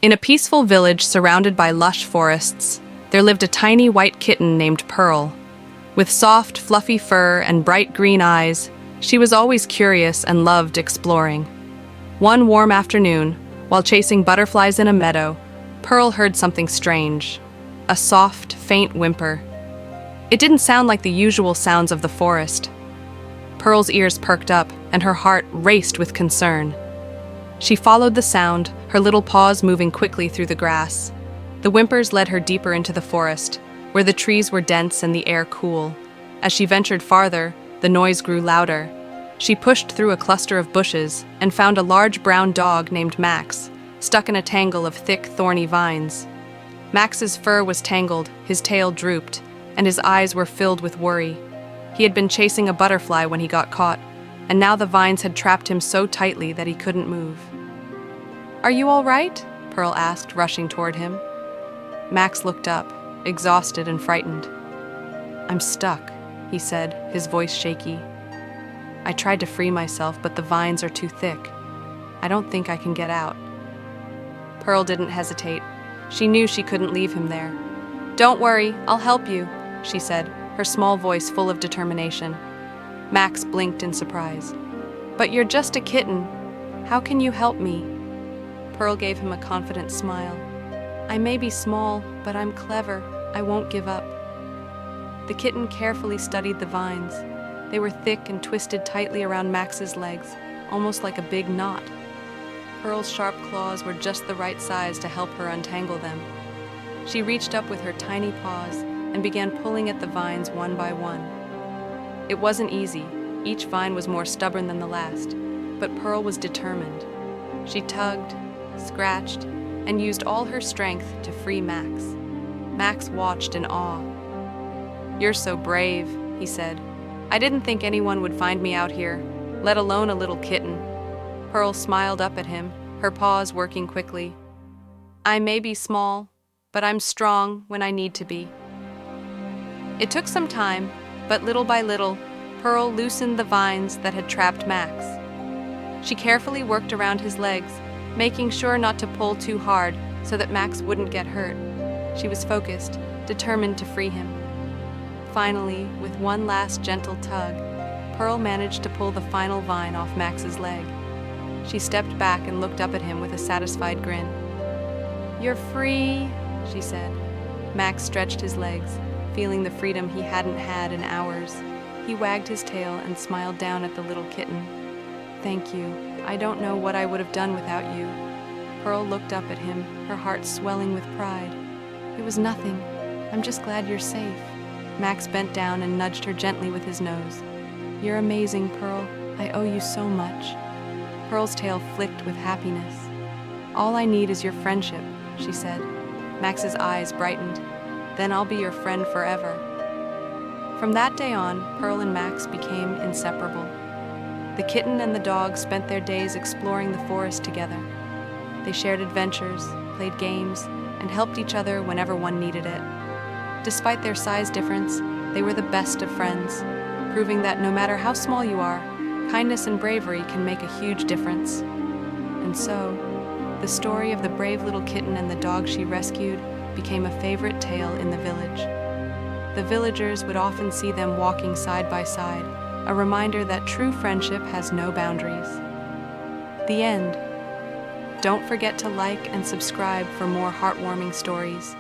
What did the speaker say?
In a peaceful village surrounded by lush forests, there lived a tiny white kitten named Pearl. With soft, fluffy fur and bright green eyes, she was always curious and loved exploring. One warm afternoon, while chasing butterflies in a meadow, Pearl heard something strange, a soft, faint whimper. It didn't sound like the usual sounds of the forest. Pearl's ears perked up, and her heart raced with concern. She followed the sound, her little paws moving quickly through the grass. The whimpers led her deeper into the forest, where the trees were dense and the air cool. As she ventured farther, the noise grew louder. She pushed through a cluster of bushes and found a large brown dog named Max, stuck in a tangle of thick, thorny vines. Max's fur was tangled, his tail drooped, and his eyes were filled with worry. He had been chasing a butterfly when he got caught, and now the vines had trapped him so tightly that he couldn't move. "Are you all right?" Pearl asked, rushing toward him. Max looked up, exhausted and frightened. "I'm stuck," he said, his voice shaky. "I tried to free myself, but the vines are too thick. I don't think I can get out." Pearl didn't hesitate. She knew she couldn't leave him there. "Don't worry, I'll help you," she said, her small voice full of determination. Max blinked in surprise. "But you're just a kitten. How can you help me?" Pearl gave him a confident smile. "I may be small, but I'm clever. I won't give up." The kitten carefully studied the vines. They were thick and twisted tightly around Max's legs, almost like a big knot. Pearl's sharp claws were just the right size to help her untangle them. She reached up with her tiny paws and began pulling at the vines one by one. It wasn't easy. Each vine was more stubborn than the last, but Pearl was determined. She tugged, scratched, and used all her strength to free Max. Max watched in awe. "You're so brave," he said. "I didn't think anyone would find me out here, let alone a little kitten." Pearl smiled up at him, her paws working quickly. "I may be small, but I'm strong when I need to be." It took some time, but little by little, Pearl loosened the vines that had trapped Max. She carefully worked around his legs, making sure not to pull too hard so that Max wouldn't get hurt. She was focused, determined to free him. Finally, with one last gentle tug, Pearl managed to pull the final vine off Max's leg. She stepped back and looked up at him with a satisfied grin. "You're free," she said. Max stretched his legs, feeling the freedom he hadn't had in hours. He wagged his tail and smiled down at the little kitten. "Thank you. I don't know what I would have done without you." Pearl looked up at him, her heart swelling with pride. "It was nothing. I'm just glad you're safe." Max bent down and nudged her gently with his nose. "You're amazing, Pearl. I owe you so much." Pearl's tail flicked with happiness. "All I need is your friendship," she said. Max's eyes brightened. "Then I'll be your friend forever." From that day on, Pearl and Max became inseparable. The kitten and the dog spent their days exploring the forest together. They shared adventures, played games, and helped each other whenever one needed it. Despite their size difference, they were the best of friends, proving that no matter how small you are, kindness and bravery can make a huge difference. And so, the story of the brave little kitten and the dog she rescued became a favorite tale in the village. The villagers would often see them walking side by side, a reminder that true friendship has no boundaries. The end. Don't forget to like and subscribe for more heartwarming stories.